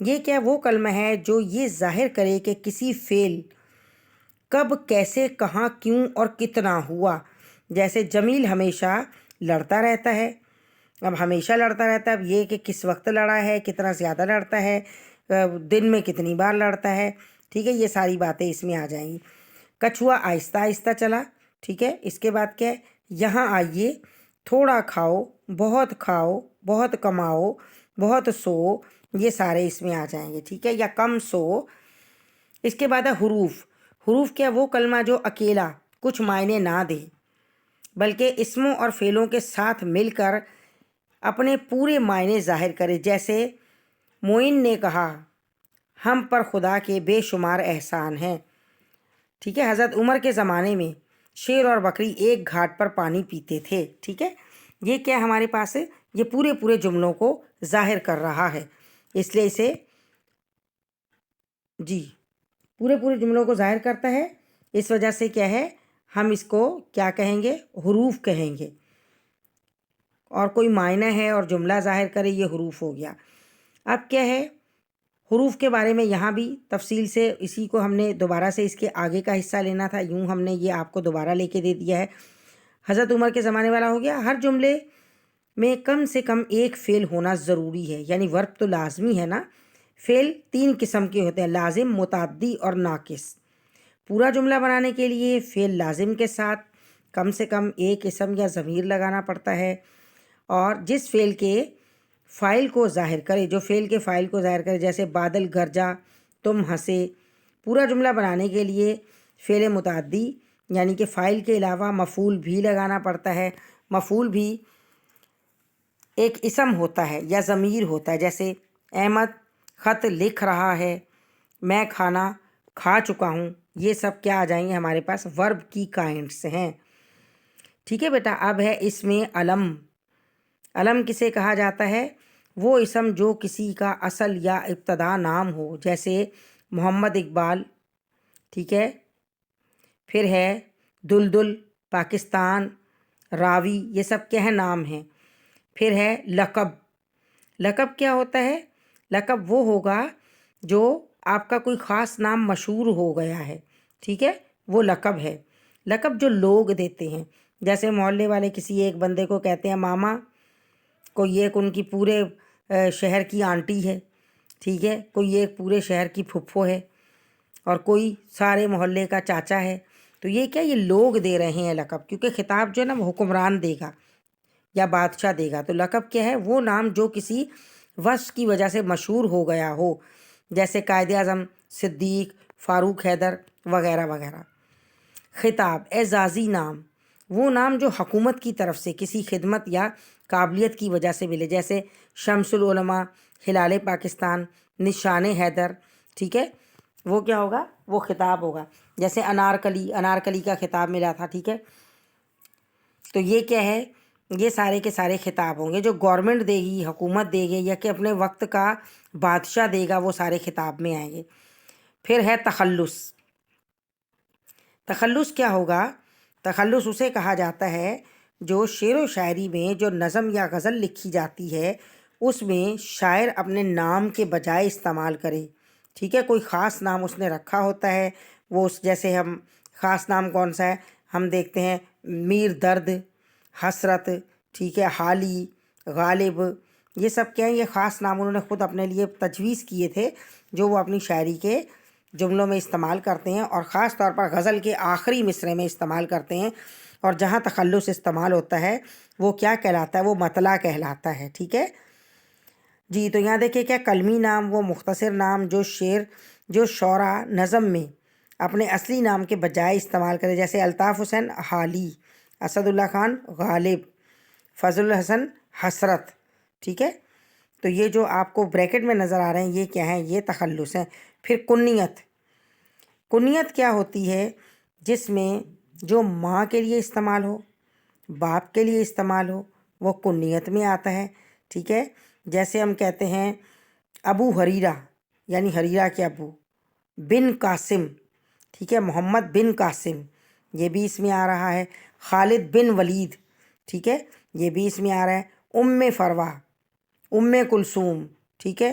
یہ کیا وہ کلمہ ہے جو یہ ظاہر کرے کہ کسی فعل کب، کیسے، کہاں، کیوں اور کتنا ہوا۔ جیسے جمیل ہمیشہ لڑتا رہتا ہے، اب ہمیشہ لڑتا رہتا ہے، اب یہ کہ کس وقت لڑا ہے، کتنا زیادہ لڑتا ہے، دن میں کتنی بار لڑتا ہے، ٹھیک ہے، یہ ساری باتیں اس میں آ جائیں گی۔ کچھوا آہستہ آہستہ چلا، ٹھیک ہے۔ اس کے بعد کیا ہے، یہاں آئیے، تھوڑا کھاؤ، بہت کماؤ، بہت سو، یہ سارے اس میں آ جائیں گے، ٹھیک ہے، یا کم سو۔ اس کے بعد ہے حروف۔ حروف کیا وہ کلمہ جو اکیلا کچھ معنی نہ دے بلکہ اسموں اور فعلوں کے ساتھ مل کر اپنے پورے معنی ظاہر کرے۔ جیسے معین نے کہا، ہم پر خدا کے بے شمار احسان ہیں، ٹھیک ہے۔ حضرت عمر کے زمانے میں شیر اور بکری ایک گھاٹ پر پانی پیتے تھے، ٹھیک ہے۔ یہ کیا ہمارے پاس ہے، یہ پورے جملوں کو ظاہر کر رہا ہے، اس لیے اسے جی پورے جملوں کو ظاہر کرتا ہے، اس وجہ سے کیا ہے، ہم اس کو کیا کہیں گے، حروف کہیں گے۔ اور کوئی معنی ہے اور جملہ ظاہر کرے، یہ حروف ہو گیا۔ اب کیا ہے، حروف کے بارے میں یہاں بھی تفصیل سے، اسی کو ہم نے دوبارہ سے اس کے آگے کا حصہ لینا تھا، یوں ہم نے یہ آپ کو دوبارہ لے کے دے دیا ہے۔ حضرت عمر کے زمانے والا ہو گیا۔ ہر جملے میں کم سے کم ایک فعل ہونا ضروری ہے، یعنی ورب تو لازمی ہے نا۔ فعل 3 قسم کے ہوتے ہیں، لازم، متعدی اور ناقص۔ پورا جملہ بنانے کے لیے فعل لازم کے ساتھ کم سے کم ایک اسم یا ضمیر لگانا پڑتا ہے، اور جس فعل کے فاعل کو ظاہر کرے، جو فعل کے فاعل کو ظاہر کرے، جیسے بادل گرجا، تم ہنسے۔ پورا جملہ بنانے کے لیے فعل متعدی یعنی کہ فاعل کے علاوہ مفعول بھی لگانا پڑتا ہے۔ مفعول بھی ایک اسم ہوتا ہے یا ضمیر ہوتا ہے، جیسے احمد خط لکھ رہا ہے، میں کھانا کھا چکا ہوں، یہ سب کیا آ جائیں گے ہمارے پاس، ورب کی کائنڈس ہیں، ٹھیک ہے بیٹا۔ اب ہے اس میں علم۔ علم کسے کہا جاتا ہے، وہ اسم جو کسی کا اصل یا ابتدا نام ہو، جیسے محمد اقبال، ٹھیک ہے۔ پھر ہے دلدل، پاکستان، راوی، یہ سب کیا ہے، نام ہیں۔ پھر ہے لقب۔ لقب کیا ہوتا ہے، لقب وہ ہوگا جو آپ کا کوئی خاص نام مشہور ہو گیا ہے، ٹھیک ہے، وہ لقب ہے۔ لقب جو لوگ دیتے ہیں، جیسے محلے والے کسی ایک بندے کو کہتے ہیں ماما، کوئی ایک ان کی پورے شہر کی آنٹی ہے، ٹھیک ہے، کوئی ایک پورے شہر کی پھپھو ہے، اور کوئی سارے محلے کا چاچا ہے۔ تو یہ کیا، یہ لوگ دے رہے ہیں لقب، کیونکہ خطاب جو ہے نا وہ حکمران دے گا یا بادشاہ دے گا۔ تو لقب کیا ہے، وہ نام جو کسی وصف کی وجہ سے مشہور ہو گیا ہو، جیسے قائد اعظم، صدیق، فاروق حیدر وغیرہ وغیرہ۔ خطاب، اعزازی نام، وہ نام جو حکومت کی طرف سے کسی خدمت یا قابلیت کی وجہ سے ملے، جیسے شمس العلماء، ہلال پاکستان، نشان حیدر، ٹھیک ہے، وہ کیا ہوگا، وہ خطاب ہوگا۔ جیسے انارکلی، انارکلی کا خطاب ملا تھا، ٹھیک ہے۔ تو یہ کیا ہے، یہ سارے کے سارے خطاب ہوں گے جو گورنمنٹ دے گی، حکومت دے گی، یا کہ اپنے وقت کا بادشاہ دے گا، وہ سارے خطاب میں آئیں گے۔ پھر ہے تخلص۔ تخلص کیا ہوگا، تخلص اسے کہا جاتا ہے جو شعر و شاعری میں جو نظم یا غزل لکھی جاتی ہے، اس میں شاعر اپنے نام کے بجائے استعمال کرے، ٹھیک ہے، کوئی خاص نام اس نے رکھا ہوتا ہے، وہ اس جیسے ہم خاص نام کون سا ہے، ہم دیکھتے ہیں میر درد، حسرت، ٹھیک ہے، حالی، غالب، یہ سب کیا ہیں، یہ خاص نام انہوں نے خود اپنے لیے تجویز کیے تھے، جو وہ اپنی شاعری کے جملوں میں استعمال کرتے ہیں، اور خاص طور پر غزل کے آخری مصرعے میں استعمال کرتے ہیں۔ اور جہاں تخلص استعمال ہوتا ہے وہ کیا کہلاتا ہے، وہ مطلع کہلاتا ہے، ٹھیک ہے جی۔ تو یہاں دیکھیں کیا، کلمی نام وہ مختصر نام جو شعرا نظم میں اپنے اصلی نام کے بجائے استعمال کرے، جیسے الطاف حسین حالی، اسد اللہ خان غالب، فضل الحسن حسرت، ٹھیک ہے۔ تو یہ جو آپ کو بریکٹ میں نظر آ رہے ہیں، یہ کیا ہیں، یہ تخلص ہیں۔ پھر کنیت۔ کنیت کیا ہوتی ہے، جس میں جو ماں کے لیے استعمال ہو، باپ کے لیے استعمال ہو، وہ کنیت میں آتا ہے، ٹھیک ہے۔ جیسے ہم کہتے ہیں ابو حریرہ، یعنی حریرہ کے ابو، بن قاسم، ٹھیک ہے، محمد بن قاسم، یہ بھی اس میں آ رہا ہے۔ خالد بن ولید، ٹھیک ہے، یہ بھی اس میں آ رہا ہے۔ ام فروہ، ام کلثوم، ٹھیک ہے،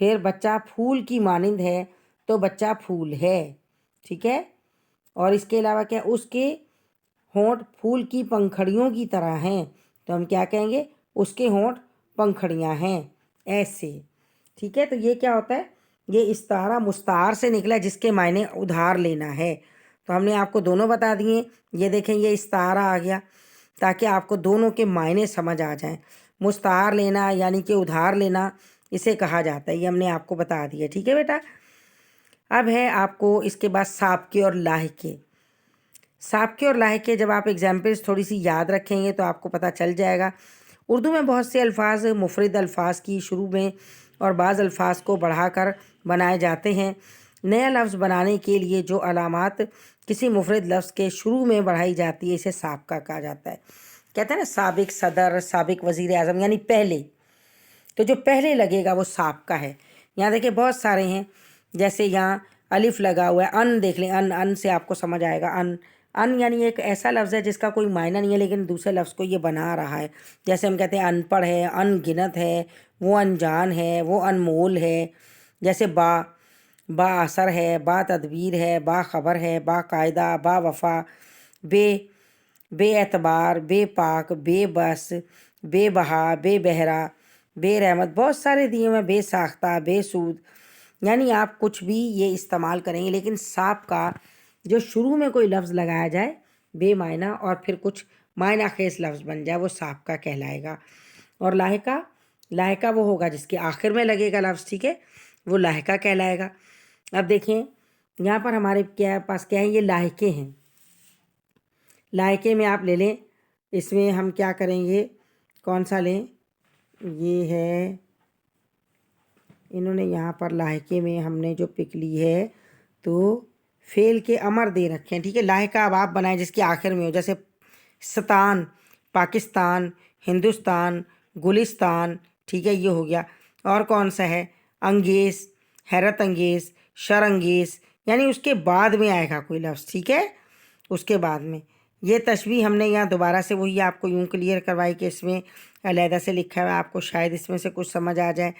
پھر بچہ پھول کی مانند ہے تو بچہ پھول ہے، ٹھیک ہے. اور اس کے علاوہ کیا، اس کے ہونٹ پھول کی پنکھڑیوں کی طرح ہیں تو ہم کیا کہیں گے، اس کے ہونٹ پنکھڑیاں ہیں، ایسے. ٹھیک ہے، تو یہ کیا ہوتا ہے، یہ استعارہ مستعار سے نکلا جس کے معنی ادھار لینا ہے. تو ہم نے آپ کو دونوں بتا دیے. یہ دیکھیں یہ استعارہ آ گیا تاکہ آپ کو دونوں کے معنی سمجھ آ جائیں. مستعار لینا یعنی کہ ادھار لینا اسے کہا جاتا ہے، یہ ہم نے آپ کو بتا دیا. ٹھیک ہے بیٹا. اب ہے آپ کو اس کے بعد سابقے اور لاحقے. سابقے اور لاحقے جب آپ ایگزامپلس تھوڑی سی یاد رکھیں گے تو آپ کو پتہ چل جائے گا. اردو میں بہت سے الفاظ مفرد الفاظ کی شروع میں اور بعض الفاظ کو بڑھا کر بنائے جاتے ہیں. نیا لفظ بنانے کے لیے جو علامات کسی مفرد لفظ کے شروع میں بڑھائی جاتی ہے اسے سابقہ کہا جاتا ہے. کہتے ہیں نا سابق صدر، سابق وزیر اعظم، یعنی پہلے. تو جو پہلے لگے گا وہ سابقہ ہے. یہاں دیکھیں بہت سارے ہیں، جیسے یہاں الف لگا ہوا ہے، ان دیکھ لیں، ان سے آپ کو سمجھ آئے گا. ان یعنی ایک ایسا لفظ ہے جس کا کوئی معنی نہیں ہے لیکن دوسرے لفظ کو یہ بنا رہا ہے. جیسے ہم کہتے ہیں ان پڑھ ہے، ان گنت ہے، وہ انجان ہے، وہ انمول ہے. جیسے با اثر ہے، با تدبیر ہے، با خبر ہے، با قاعدہ، با وفا، بے اعتبار، بے پاک، بے بس، بے بہا، بے بہرا، بے رحمت، بہت سارے دیے میں، بے ساختہ، بے سود. یعنی آپ کچھ بھی یہ استعمال کریں گے لیکن سابقہ جو شروع میں کوئی لفظ لگایا جائے بے معنی اور پھر کچھ معنی خیز لفظ بن جائے وہ سابقہ کہلائے گا. اور لاحقہ وہ ہوگا جس کے آخر میں لگے گا لفظ، ٹھیک ہے، وہ لاحقہ کہلائے گا. اب دیکھیں یہاں پر ہمارے پاس کیا ہے، یہ لاحقے ہیں. لاحقے میں آپ لے لیں، اس میں ہم کیا کریں گے، کون سا لیں، یہ ہے، انہوں نے یہاں پر لاحقے میں ہم نے جو پک لی ہے تو فعل کے امر دے رکھے ہیں. ٹھیک ہے، لاحقہ اب آپ بنائیں جس کے آخر میں ہو، جیسے ستان، پاکستان، ہندوستان، گلستان. ٹھیک ہے، یہ ہو گیا. اور کون سا ہے، انگیز، حیرت انگیز، شر انگیز، یعنی اس کے بعد میں آئے گا کوئی لفظ. ٹھیک ہے، اس کے بعد میں. یہ تشبیہ ہم نے یہاں دوبارہ سے وہی آپ کو یوں کلیئر کروائی کہ اس میں علیحدہ سے لکھا ہوا ہے، آپ کو شاید اس میں سے کچھ سمجھ آ جائے.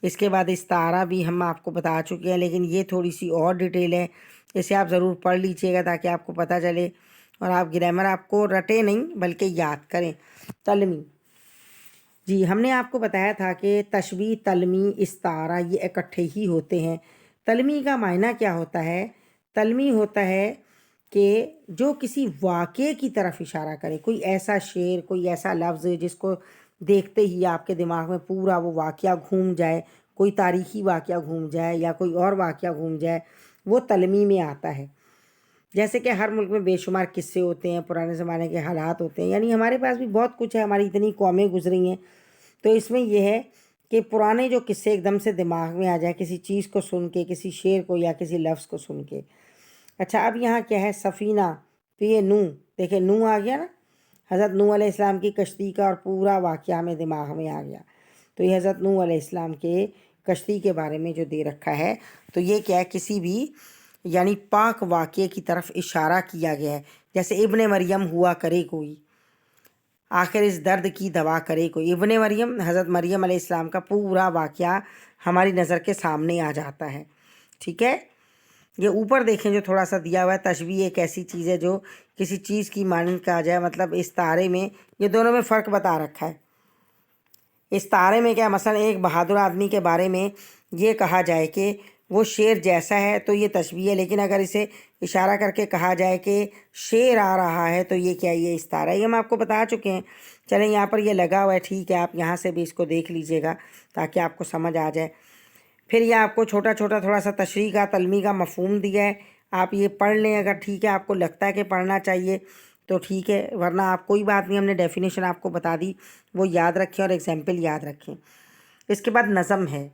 اس کے بعد استعارہ بھی ہم آپ کو بتا چکے ہیں لیکن یہ تھوڑی سی اور ڈیٹیل ہے، اسے آپ ضرور پڑھ لیجئے گا تاکہ آپ کو پتہ چلے اور آپ گرامر آپ کو رٹے نہیں بلکہ یاد کریں. تلمی، جی ہم نے آپ کو بتایا تھا کہ تشبیہ، تلمی، استعارہ یہ اکٹھے ہی ہوتے ہیں. تلمی کا معنی کیا ہوتا ہے، تلمی ہوتا ہے کہ جو کسی واقعے کی طرف اشارہ کرے، کوئی ایسا شعر، کوئی ایسا لفظ جس کو دیکھتے ہی آپ کے دماغ میں پورا وہ واقعہ گھوم جائے، کوئی تاریخی واقعہ گھوم جائے یا کوئی اور واقعہ گھوم جائے، وہ تلمی میں آتا ہے. جیسے کہ ہر ملک میں بے شمار قصے ہوتے ہیں، پرانے زمانے کے حالات ہوتے ہیں، یعنی ہمارے پاس بھی بہت کچھ ہے، ہماری اتنی قومیں گزری ہیں. تو اس میں یہ ہے کہ پرانے جو قصے ایک دم سے دماغ میں آ جائے کسی چیز کو سن کے، کسی شعر کو یا کسی لفظ کو سن کے. اچھا اب یہاں کیا ہے، سفینہ، تو یہ نوح، دیکھیں نوح آ گیا نا، حضرت نوح علیہ السلام کی کشتی کا اور پورا واقعہ ہمیں دماغ میں آ گیا. تو یہ حضرت نوح علیہ السلام کے کشتی کے بارے میں جو دے رکھا ہے تو یہ کیا ہے، کسی بھی یعنی پاک واقعے کی طرف اشارہ کیا گیا ہے. جیسے ابن مریم ہوا کرے کوئی، آخر اس درد کی دوا کرے کوئی. ابن مریم، حضرت مریم علیہ السلام کا پورا واقعہ ہماری نظر کے سامنے آ جاتا ہے. ٹھیک ہے، یہ اوپر دیکھیں جو تھوڑا سا دیا ہوا ہے، تشبیہ ایک ایسی چیز ہے جو کسی چیز کی مانند کہا جائے. مطلب استعارے میں یہ دونوں میں فرق بتا رکھا ہے. استعارے میں کیا، مثلا ایک بہادر آدمی کے بارے میں یہ کہا جائے کہ وہ شیر جیسا ہے تو یہ تشبیہ ہے، لیکن اگر اسے اشارہ کر کے کہا جائے کہ شیر آ رہا ہے تو یہ کیا، یہ استعارہ ہے. یہ ہم آپ کو بتا چکے ہیں. چلیں یہاں پر یہ لگا ہوا ہے، ٹھیک ہے، آپ یہاں سے بھی اس کو دیکھ لیجئے گا تاکہ آپ کو سمجھ آ جائے. پھر یہ آپ کو چھوٹا چھوٹا تھوڑا سا تشریح کا، تلمی کا مفہوم دیا ہے، آپ یہ پڑھ لیں. اگر ٹھیک ہے آپ کو لگتا ہے کہ پڑھنا چاہیے تو ٹھیک ہے، ورنہ آپ کوئی بات نہیں، ہم نے ڈیفینیشن آپ کو بتا دی، وہ یاد رکھیں اور ایگزامپل یاد رکھیں. اس کے بعد نظم ہے.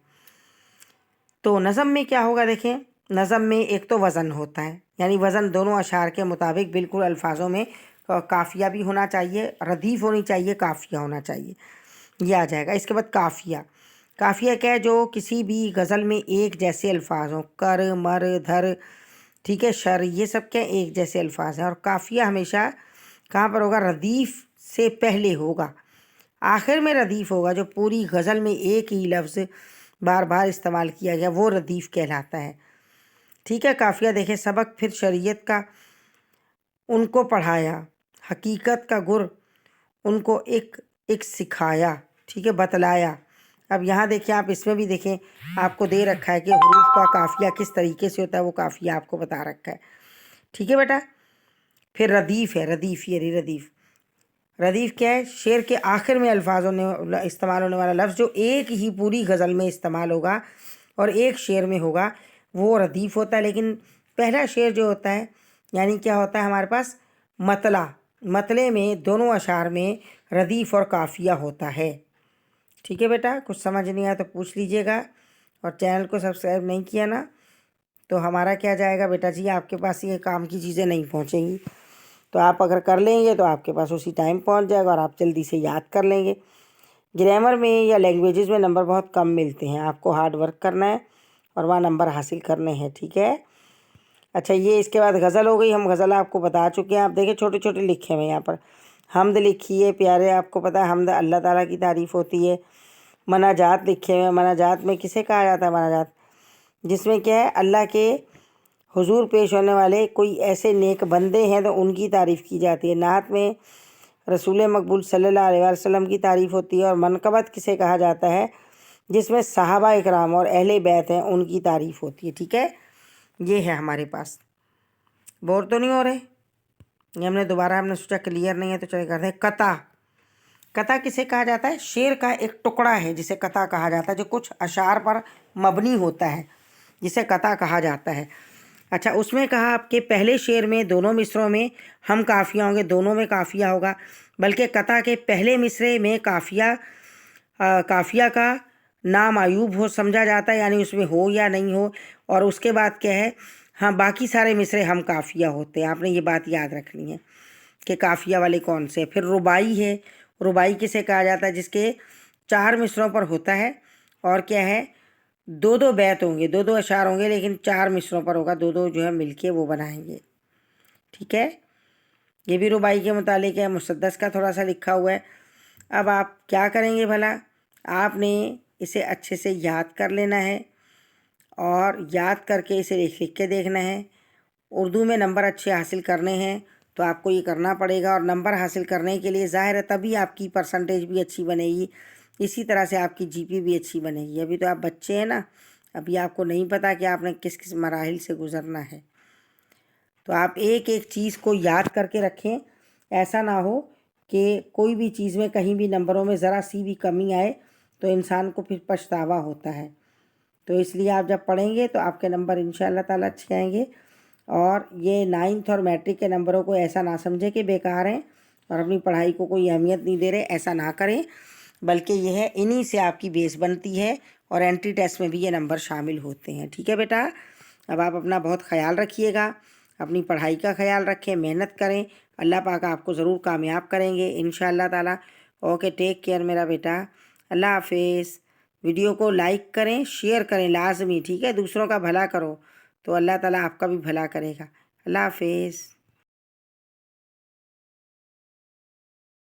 تو نظم میں کیا ہوگا، دیکھیں نظم میں ایک تو وزن ہوتا ہے، یعنی وزن دونوں اشعار کے مطابق بالکل الفاظوں میں قافیہ بھی ہونا چاہیے، ردیف ہونی چاہیے، قافیہ ہونا چاہیے، یہ آ جائے گا. اس کے بعد قافیہ. قافیہ کیا ہے، جو کسی بھی غزل میں ایک جیسے الفاظ ہوں، کر، مر، دھر، ٹھیک ہے، شر، یہ سب کیا ایک جیسے الفاظ ہیں. اور قافیہ ہمیشہ کہاں پر ہوگا، ردیف سے پہلے ہوگا، آخر میں ردیف ہوگا. جو پوری غزل میں ایک ہی لفظ بار بار استعمال کیا گیا وہ ردیف کہلاتا ہے. ٹھیک ہے. قافیہ دیکھیں. سبق پھر شریعت کا ان کو پڑھایا، حقیقت کا گر ان کو ایک ایک سکھایا. ٹھیک ہے، بتلایا. اب یہاں دیکھیں آپ، اس میں بھی دیکھیں آپ کو دے رکھا ہے کہ حروف کا قافیہ کس طریقے سے ہوتا ہے، وہ قافیہ آپ کو بتا رکھا ہے. ٹھیک ہے بیٹا. پھر ردیف ہے. ردیف، یہ ردیف. ردیف کیا ہے؟ شعر کے آخر میں الفاظ استعمال ہونے والا لفظ جو ایک ہی پوری غزل میں استعمال ہوگا اور ایک شعر میں ہوگا، وہ ردیف ہوتا ہے. لیکن پہلا شعر جو ہوتا ہے، یعنی کیا ہوتا ہے ہمارے پاس؟ مطلع. مطلع میں دونوں اشعار میں ردیف اور قافیہ ہوتا ہے. ٹھیک ہے بیٹا. کچھ سمجھ نہیں آیا تو پوچھ لیجئے گا. اور چینل کو سبسکرائب نہیں کیا نا تو ہمارا کیا جائے گا بیٹا جی، آپ کے پاس یہ کام کی چیزیں نہیں پہنچیں گی. تو آپ اگر کر لیں گے تو آپ کے پاس اسی ٹائم پہنچ جائے گا اور آپ جلدی سے یاد کر لیں گے. گرامر میں یا لینگویجز میں نمبر بہت کم ملتے ہیں. آپ کو ہارڈ ورک کرنا ہے اور وہاں نمبر حاصل کرنے ہیں. ٹھیک ہے. اچھا، یہ اس کے بعد غزل ہو گئی. ہم غزل آپ کو بتا چکے ہیں. آپ دیکھیں چھوٹے چھوٹے لکھے ہوئے یہاں پر. حمد لکھی ہے پیارے، آپ کو پتہ ہے حمد اللہ تعالیٰ کی تعریف ہوتی ہے. مناجات لکھے ہوئے ہیں. مناجات میں کسے کہا جاتا ہے؟ مناجات جس میں کیا ہے، اللہ کے حضور پیش ہونے والے کوئی ایسے نیک بندے ہیں تو ان کی تعریف کی جاتی ہے. نعت میں رسول مقبول صلی اللہ علیہ وسلم کی تعریف ہوتی ہے. اور منقبت کسے کہا جاتا ہے؟ جس میں صحابہ اکرام اور اہل بیت ہیں، ان کی تعریف ہوتی ہے. ٹھیک ہے. یہ ہے ہمارے پاس. بور تو نہیں ہو رہے؟ یہ ہم نے دوبارہ سوچا کلیئر نہیں ہے تو چلے کرتے ہیں. قطع. قطع کسے کہا جاتا ہے؟ شعر کا ایک ٹکڑا ہے جسے قطع کہا جاتا ہے، جو کچھ اشعار پر مبنی ہوتا ہے، جسے قطع کہا جاتا ہے. اچھا، اس میں کہا آپ کے پہلے شعر میں دونوں مصروں میں ہم قافیہ ہوں گے، دونوں میں قافیہ ہوگا. بلکہ قطع کے پہلے مصرے میں قافیہ کا نامعیوب ہو سمجھا جاتا ہے، یعنی اس میں ہو یا نہیں ہو. اور اس کے بعد کیا ہے، ہاں باقی سارے مصرے ہم قافیہ ہوتے ہیں. آپ نے یہ بات یاد رکھنی ہے کہ قافیہ والے کون سے. پھر رباعی ہے. رباعی کسے کہا جاتا ہے؟ جس کے 4 مصروں پر ہوتا ہے اور کیا ہے، 2 بیت ہوں گے، 2 اشعار ہوں گے، لیکن 4 مصروں پر ہوگا. 2 جو ہے مل کے وہ بنائیں گے. ٹھیک ہے. یہ بھی رباعی کے متعلق ہے. مسدس کا تھوڑا سا لکھا ہوا ہے. اب آپ کیا کریں گے بھلا؟ آپ نے اسے اچھے سے یاد کر لینا ہے اور یاد کر کے اسے لکھ کے دیکھنا ہے. اردو میں نمبر اچھے حاصل کرنے ہیں تو آپ کو یہ کرنا پڑے گا. اور نمبر حاصل کرنے کے لیے ظاہر ہے تبھی آپ کی پرسنٹیج بھی اچھی بنے گی، اسی طرح سے آپ کی جی پی بھی اچھی بنے گی. ابھی تو آپ بچے ہیں نا، ابھی آپ کو نہیں پتہ کہ آپ نے کس کس مراحل سے گزرنا ہے. تو آپ ایک ایک چیز کو یاد کر کے رکھیں. ایسا نہ ہو کہ کوئی بھی چیز میں کہیں بھی نمبروں میں ذرا سی بھی کمی آئے تو انسان کو پھر پچھتاوا ہوتا ہے. تو اس لیے آپ جب پڑھیں گے تو آپ کے نمبر انشاءاللہ تعالیٰ اچھے آئیں گے. اور یہ 9th اور میٹرک کے نمبروں کو ایسا نہ سمجھے کہ بیکار ہیں اور اپنی پڑھائی کو کوئی اہمیت نہیں دے رہے. ایسا نہ کریں، بلکہ یہ ہے انہی سے آپ کی بیس بنتی ہے اور انٹری ٹیسٹ میں بھی یہ نمبر شامل ہوتے ہیں. ٹھیک ہے بیٹا. اب آپ اپنا بہت خیال رکھیے گا، اپنی پڑھائی کا خیال رکھیں، محنت کریں. اللہ پاک آپ کو ضرور کامیاب کریں گے انشاءاللہ تعالیٰ. اوکے، ٹیک کیئر میرا بیٹا. اللہ حافظ. ویڈیو کو لائک کریں، شیئر کریں لازمی. ٹھیک ہے. دوسروں کا بھلا کرو تو اللہ تعالیٰ آپ کا بھی بھلا کرے گا. اللہ حافظ.